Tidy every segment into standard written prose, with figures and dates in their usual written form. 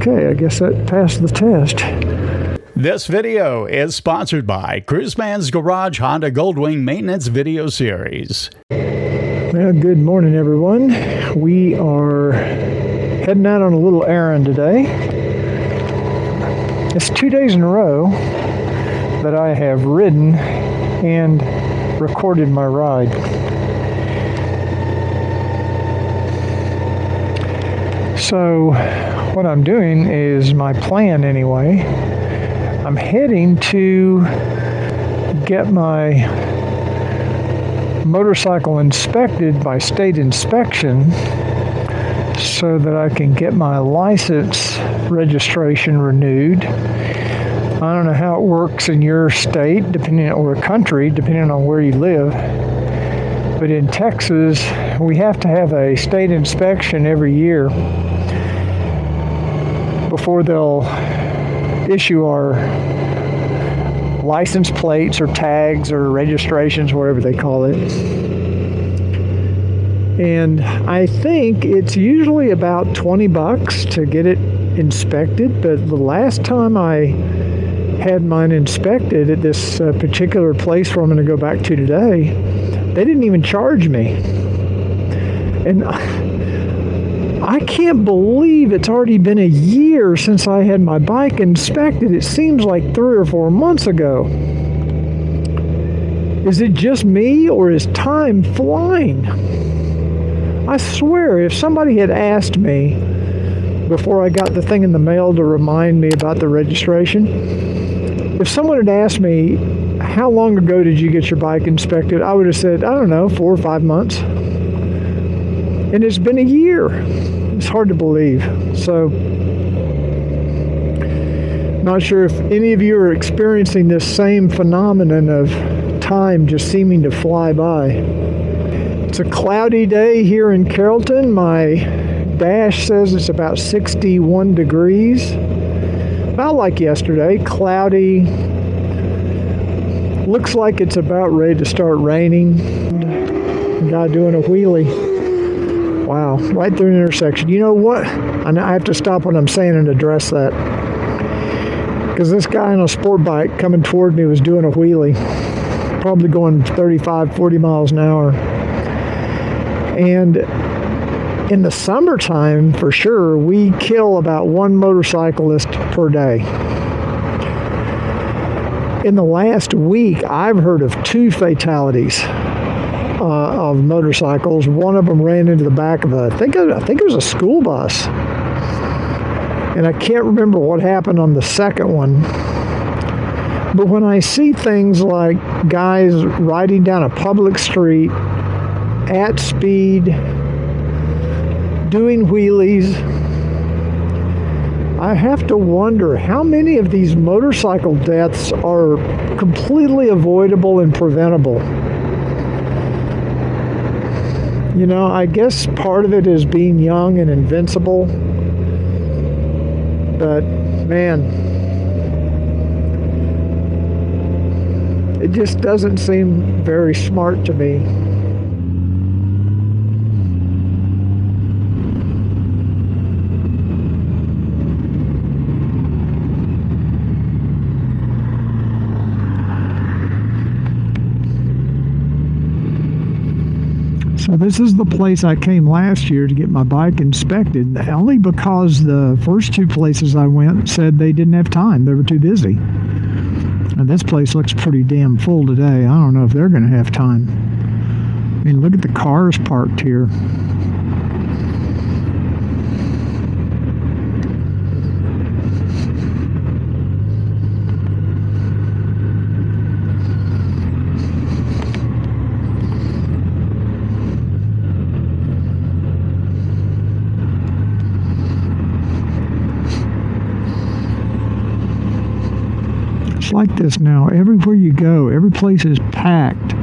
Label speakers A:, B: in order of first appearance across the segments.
A: Okay, I guess that passed the test.
B: This video is sponsored by Cruiseman's Garage Honda Goldwing Maintenance Video Series.
A: Well, good morning, everyone. We are heading out on a little errand today. It's 2 days in a row that I have ridden and recorded my ride. So, what I'm doing is my plan anyway. I'm heading to get my motorcycle inspected by state inspection so that I can get my license registration renewed. I don't know how it works in your state, depending on, or country, depending on where you live. But in Texas, we have to have a state inspection every year before they'll issue our license plates or tags or registrations, whatever they call it. And I think it's usually about $20 to get it inspected, but the last time I had mine inspected at this particular place where I'm going to go back to today, they didn't even charge me. And I can't believe it's already been a year since I had my bike inspected. It seems like 3 or 4 months ago. Is it just me, or is time flying? I swear, if somebody had asked me before I got the thing in the mail to remind me about the registration, if someone had asked me, how long ago did you get your bike inspected? I would have said, I don't know, 4 or 5 months. And it's been a year. It's hard to believe. So, not sure if any of you are experiencing this same phenomenon of time just seeming to fly by. It's a cloudy day here in Carrollton. My dash says it's about 61 degrees. About like yesterday, cloudy. Looks like it's about ready to start raining. A guy doing a wheelie. Wow, right through an intersection. You know what? I have to stop what I'm saying and address that. Because this guy on a sport bike coming toward me was doing a wheelie. Probably going 35, 40 miles an hour. And in the summertime, for sure, we kill about 1 motorcyclist per day. In the last week, I've heard of 2 fatalities of motorcycles. One of them ran into the back of I think it was a school bus. And I can't remember what happened on the second one. But when I see things like guys riding down a public street at speed, doing wheelies, I have to wonder how many of these motorcycle deaths are completely avoidable and preventable. You know, I guess part of it is being young and invincible. But, man, it just doesn't seem very smart to me. So this is the place I came last year to get my bike inspected, only because the first 2 places I went said they didn't have time. They were too busy. And this place looks pretty damn full today. I don't know if they're going to have time. I mean, look at the cars parked here. It's like this now. Everywhere you go, every place is packed.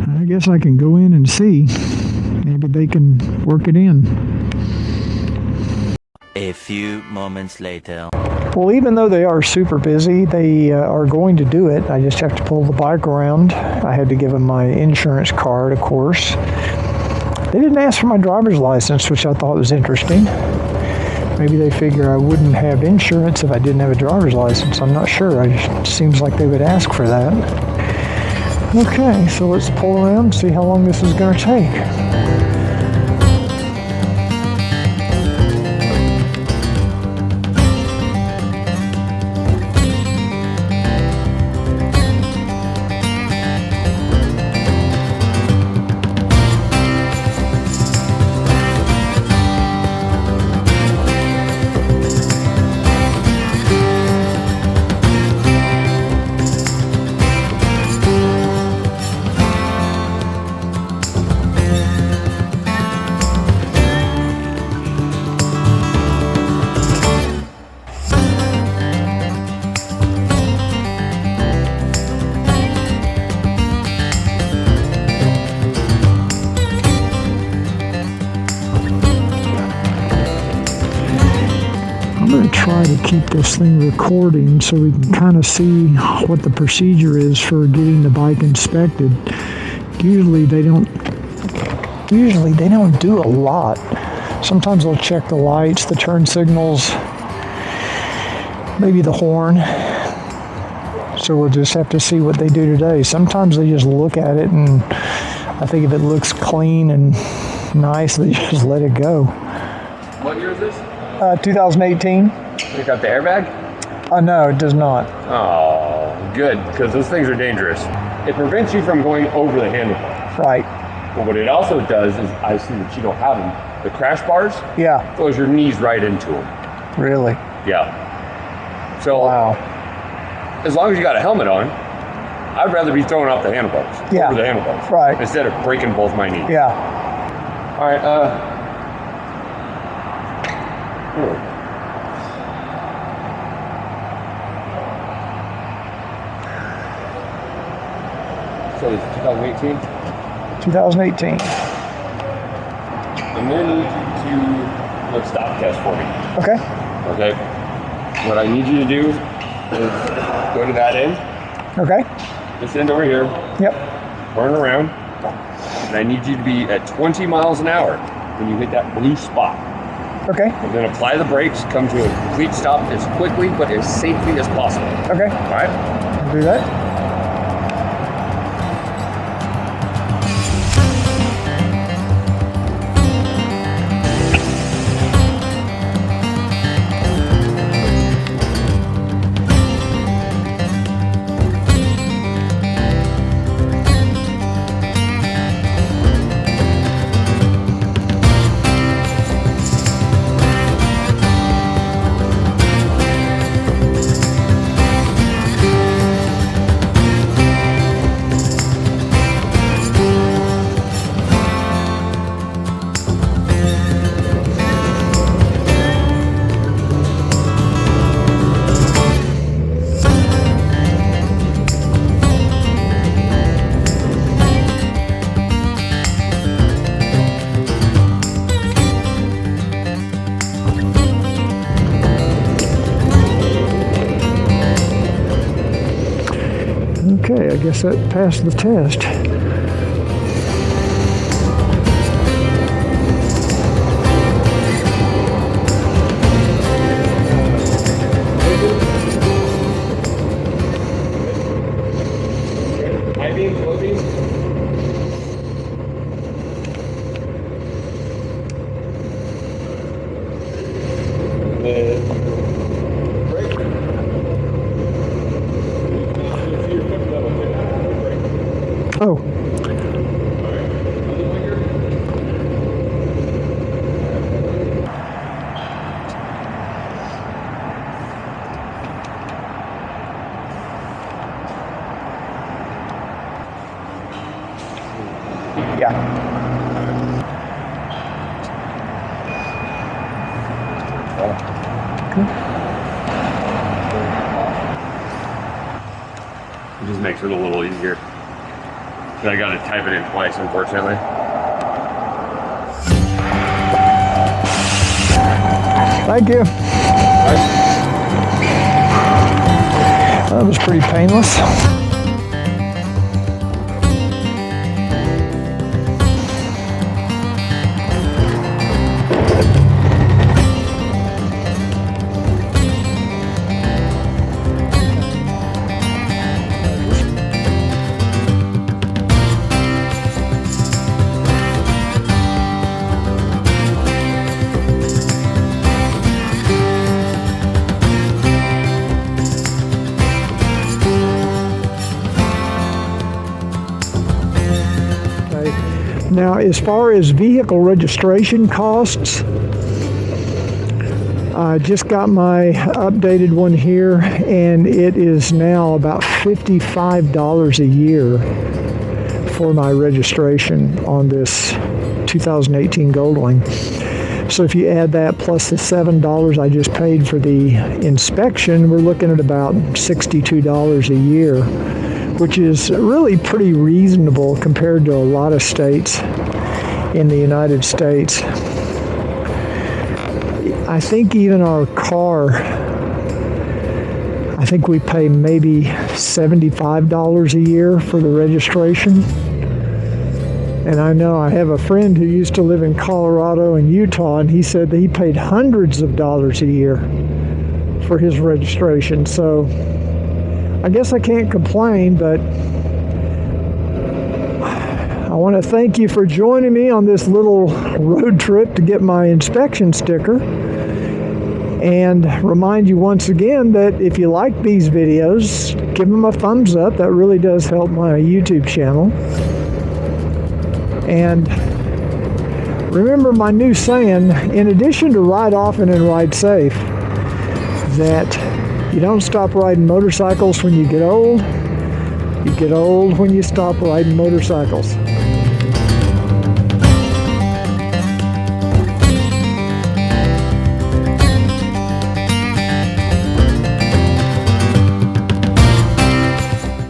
A: I guess I can go in and see. Maybe they can work it in.
C: A few moments later.
A: Well, even though they are super busy, they are going to do it. I just have to pull the bike around. I had to give them my insurance card, of course. They didn't ask for my driver's license, which I thought was interesting. Maybe they figure I wouldn't have insurance if I didn't have a driver's license. I'm not sure. It seems like they would ask for that. Okay, so let's pull around and see how long this is going to take. I'm going to try to keep this thing recording so we can kind of see what the procedure is for getting the bike inspected. Usually they don't do a lot. Sometimes they'll check the lights, the turn signals, maybe the horn. So we'll just have to see what they do today. Sometimes they just look at it, and I think if it looks clean and nice, they just let it go.
C: What year is this?
A: 2018.
C: You got the airbag?
A: No, it does not.
C: Oh, good, because those things are dangerous. It prevents you from going over the handlebar.
A: Right.
C: But what it also does is, I see that you don't have them. The crash bars?
A: Yeah.
C: Throws your knees right into them.
A: Really?
C: Yeah. So,
A: Wow.
C: as long as you got a helmet on, I'd rather be throwing off the handlebars.
A: Yeah.
C: Over the handlebars.
A: Right.
C: Instead of breaking both my knees.
A: Yeah.
C: All right, So it's 2018?
A: 2018.
C: I'm going to need you to do a stop test for me.
A: Okay.
C: Okay? What I need you to do is go to that end.
A: Okay.
C: This end over here.
A: Yep.
C: Turn around. And I need you to be at 20 miles an hour when you hit that blue spot.
A: Okay.
C: And then apply the brakes, come to a complete stop as quickly but as safely as possible.
A: Okay.
C: All right?
A: I'll do that. Okay, I guess that passed the test.
C: High beams, low beams.
A: Oh. Yeah.
C: It just makes it a little easier. But I gotta type it in twice, unfortunately.
A: Thank you.
C: Right.
A: That was pretty painless. Now, as far as vehicle registration costs, I just got my updated one here, and it is now about $55 a year for my registration on this 2018 Goldwing. So if you add that plus the $7 I just paid for the inspection, we're looking at about $62 a year, which is really pretty reasonable compared to a lot of states in the United States. I think even our car, I think we pay maybe $75 a year for the registration. And I know I have a friend who used to live in Colorado and Utah, and he said that he paid hundreds of dollars a year for his registration. So I guess I can't complain, but I want to thank you for joining me on this little road trip to get my inspection sticker, and remind you once again that if you like these videos, give them a thumbs up. That really does help my YouTube channel. And remember my new saying, in addition to ride often and ride safe, that you don't stop riding motorcycles when you get old. You get old when you stop riding motorcycles.